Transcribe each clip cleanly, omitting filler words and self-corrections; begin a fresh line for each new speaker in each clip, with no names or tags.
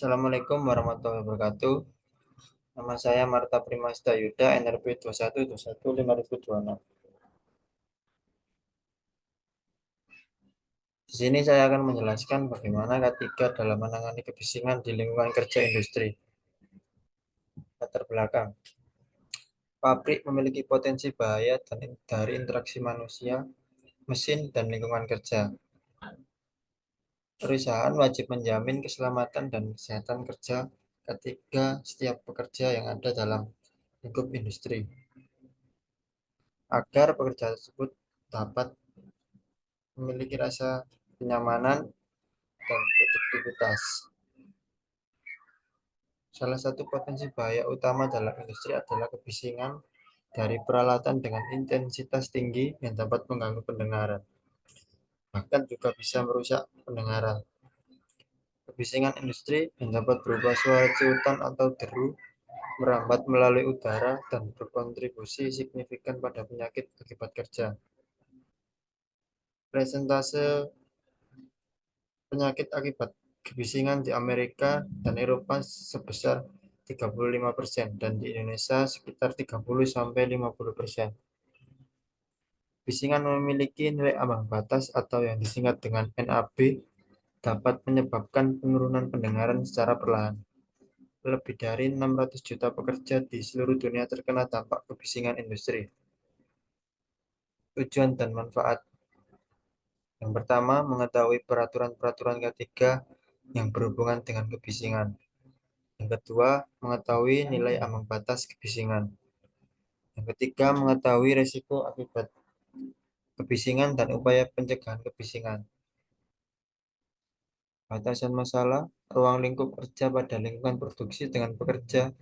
Assalamualaikum warahmatullahi wabarakatuh. Nama saya Marta Primasta Yuda, NRP 21215026. Di sini saya akan menjelaskan bagaimana K3 dalam menangani kebisingan di lingkungan kerja industri. Latar belakang. Pabrik memiliki potensi bahaya dari interaksi manusia, mesin, dan lingkungan kerja. Perusahaan wajib menjamin keselamatan dan kesehatan kerja ketika setiap pekerja yang ada dalam lingkup industri, agar pekerja tersebut dapat memiliki rasa kenyamanan dan produktivitas. Salah satu potensi bahaya utama dalam industri adalah kebisingan dari peralatan dengan intensitas tinggi yang dapat mengganggu pendengaran, bahkan juga bisa merusak pendengaran. Kebisingan industri yang dapat berupa suara ciutan atau deru, merambat melalui udara, dan berkontribusi signifikan pada penyakit akibat kerja. Presentase penyakit akibat kebisingan di Amerika dan Eropa sebesar 35% dan di Indonesia sekitar 30-50%. Kebisingan memiliki nilai ambang batas atau yang disingkat dengan NAB dapat menyebabkan penurunan pendengaran secara perlahan. Lebih dari 600 juta pekerja di seluruh dunia terkena dampak kebisingan industri. Tujuan dan manfaat. Yang pertama, mengetahui peraturan-peraturan ketiga yang berhubungan dengan kebisingan. Yang kedua, mengetahui nilai ambang batas kebisingan. Yang ketiga, mengetahui risiko akibat kebisingan dan upaya pencegahan kebisingan. Batasan masalah, ruang lingkup kerja pada lingkungan produksi dengan pekerja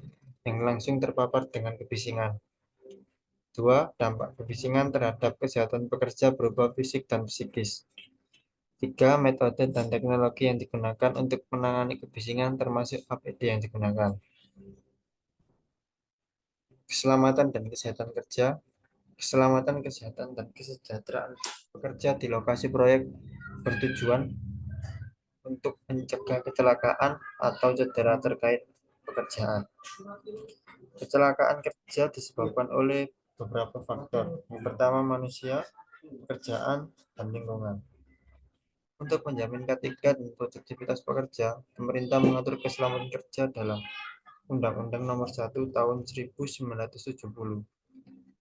yang langsung terpapar dengan kebisingan. Dua, dampak kebisingan terhadap kesehatan pekerja berupa fisik dan psikis. Tiga, metode dan teknologi yang digunakan untuk menangani kebisingan termasuk APD yang digunakan. Keselamatan dan kesehatan kerja. Keselamatan, kesehatan, dan kesejahteraan pekerja di lokasi proyek bertujuan untuk mencegah kecelakaan atau cedera terkait pekerjaan. Kecelakaan kerja disebabkan oleh beberapa faktor. Yang pertama, manusia, pekerjaan, dan lingkungan. Untuk menjamin K3 dan produktivitas pekerja, pemerintah mengatur keselamatan kerja dalam Undang-Undang Nomor 1 Tahun 1970,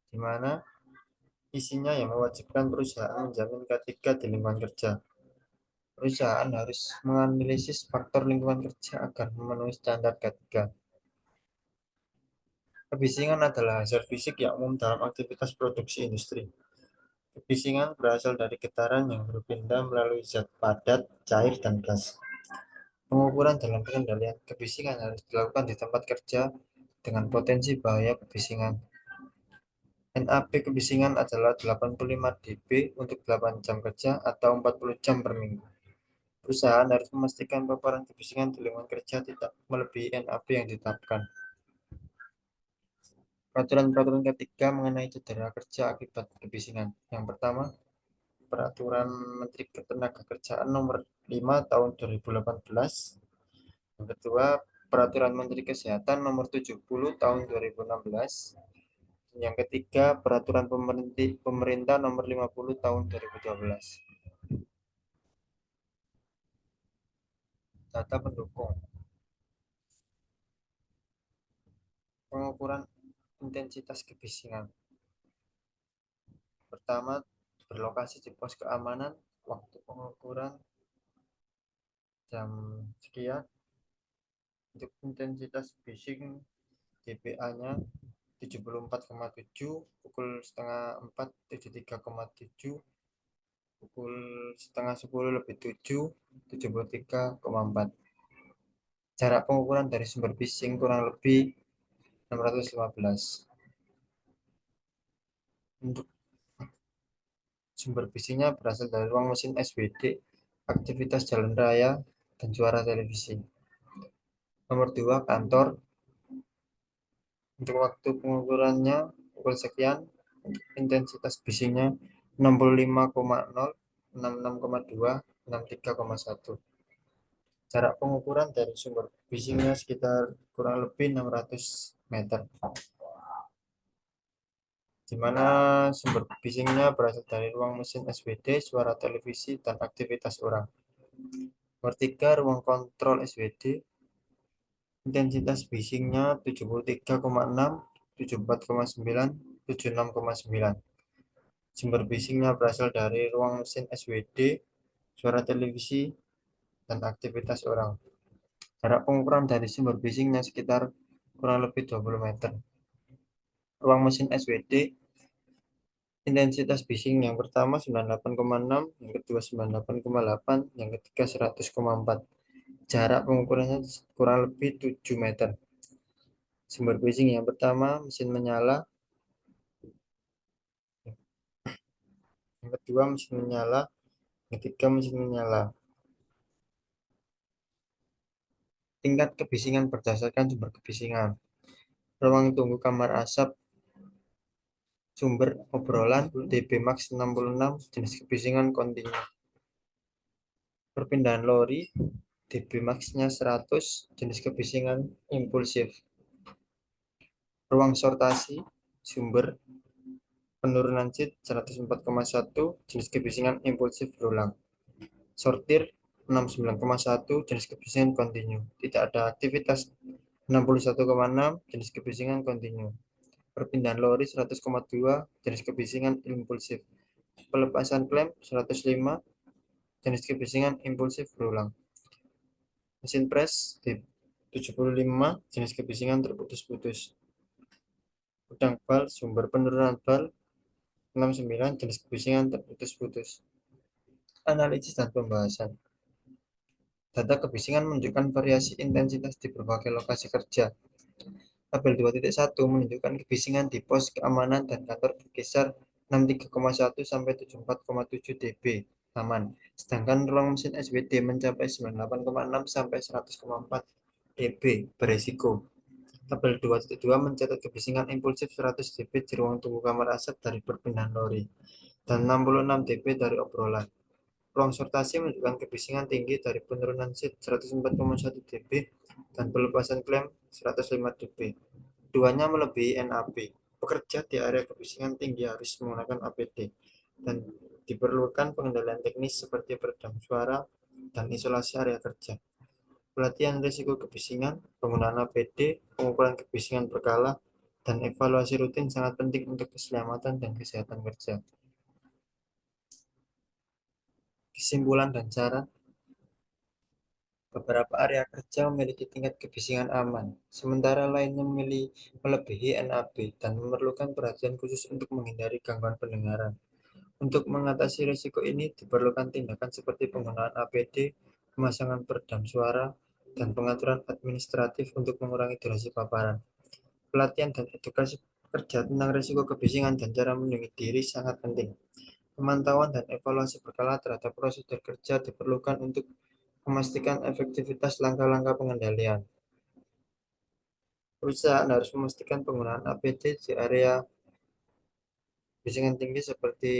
di mana isinya yang mewajibkan perusahaan menjamin K3 di lingkungan kerja. Perusahaan harus menganalisis faktor lingkungan kerja agar memenuhi standar K3. Kebisingan adalah hazard fisik yang umum dalam aktivitas produksi industri. Kebisingan berasal dari getaran yang berpindah melalui zat padat, cair, dan gas. Pengukuran dalam pengendalian kebisingan harus dilakukan di tempat kerja dengan potensi bahaya kebisingan. NAB kebisingan adalah 85 dB untuk 8 jam kerja atau 40 jam per minggu. Perusahaan harus memastikan paparan kebisingan di lingkungan kerja tidak melebihi NAB yang ditetapkan. Peraturan-peraturan ketiga mengenai cedera kerja akibat kebisingan. Yang pertama, Peraturan Menteri Ketenagakerjaan Nomor 5 Tahun 2018. Yang kedua, Peraturan Menteri Kesehatan Nomor 70 Tahun 2016. Yang ketiga, Peraturan Pemerintah Nomor 50 Tahun 2012. Data pendukung. Pengukuran intensitas kebisingan. Pertama, berlokasi di pos keamanan, waktu pengukuran jam sekian. Untuk intensitas bising dPA-nya 74,7, pukul setengah 4 73,7, pukul setengah 10 lebih 7 73,4. Jarak pengukuran dari sumber bising kurang lebih 615. Untuk sumber bisingnya berasal dari ruang mesin SWD, aktivitas jalan raya, dan suara televisi. Nomor 2, kantor. Untuk waktu pengukurannya pukul sekian, intensitas bisingnya 65,0, 66,2, 63,1. Jarak pengukuran dari sumber Bisingnya sekitar kurang lebih 600 meter, di mana sumber bisingnya berasal dari ruang mesin SWD, suara televisi, dan aktivitas orang. Nomor 3, ruang kontrol SWD. Intensitas bisingnya 73,6, 74,9, 76,9. Sumber bisingnya berasal dari ruang mesin SWD, suara televisi, dan aktivitas orang. Jarak pengukuran dari sumber bisingnya sekitar kurang lebih 20 meter. Ruang mesin SWD, intensitas bising yang pertama 98,6, yang kedua 98,8, yang ketiga 100,4. Jarak pengukurannya kurang lebih 7 meter. Sumber bising yang pertama mesin menyala, yang kedua mesin menyala, yang ketiga mesin menyala. Tingkat kebisingan berdasarkan sumber kebisingan. Ruang tunggu kamar asap sumber obrolan dB max 66, jenis kebisingan kontinu. Perpindahan lori dB max-nya 100, jenis kebisingan impulsif. Ruang sortasi sumber penurunan seat 104,1, jenis kebisingan impulsif berulang. Sortir 69,1, jenis kebisingan kontinu. Tidak ada aktivitas 61,6, jenis kebisingan kontinu. Perpindahan lori 100,2, jenis kebisingan impulsif. Pelepasan klem 105, jenis kebisingan impulsif berulang. Mesin pres di 75, jenis kebisingan terputus-putus. Pedang bal sumber penurunan bal 69, jenis kebisingan terputus-putus. Analisis dan pembahasan. Data kebisingan menunjukkan variasi intensitas di berbagai lokasi kerja. Tabel 2.1 menunjukkan kebisingan di pos keamanan dan kantor berkisar 63,1 sampai 74,7 dB aman. Sedangkan ruang mesin SWD mencapai 98,6 sampai 100,4 dB beresiko. Tabel 2.2 mencatat kebisingan impulsif 100 dB di ruang tunggu kamar asap dari perpindahan lori dan 66 dB dari obrolan. Ruang sortasi menunjukkan kebisingan tinggi dari penurunan seat 104,1 dB dan pelepasan klem 105 dB. Keduanya melebihi NAB. Pekerja di area kebisingan tinggi harus menggunakan APD dan diperlukan pengendalian teknis seperti peredam suara dan isolasi area kerja. Pelatihan risiko kebisingan, penggunaan APD, pengukuran kebisingan berkala, dan evaluasi rutin sangat penting untuk keselamatan dan kesehatan kerja. Kesimpulan dan cara. Beberapa area kerja memiliki tingkat kebisingan aman, sementara lainnya melebihi NAB dan memerlukan perhatian khusus untuk menghindari gangguan pendengaran. Untuk mengatasi risiko ini, diperlukan tindakan seperti penggunaan APD, pemasangan peredam suara, dan pengaturan administratif untuk mengurangi durasi paparan. Pelatihan dan edukasi kerja tentang risiko kebisingan dan cara melindungi diri sangat penting. Pemantauan dan evaluasi berkala terhadap prosedur kerja diperlukan untuk memastikan efektivitas langkah-langkah pengendalian. Perusahaan harus memastikan penggunaan APD di area kebisingan tinggi seperti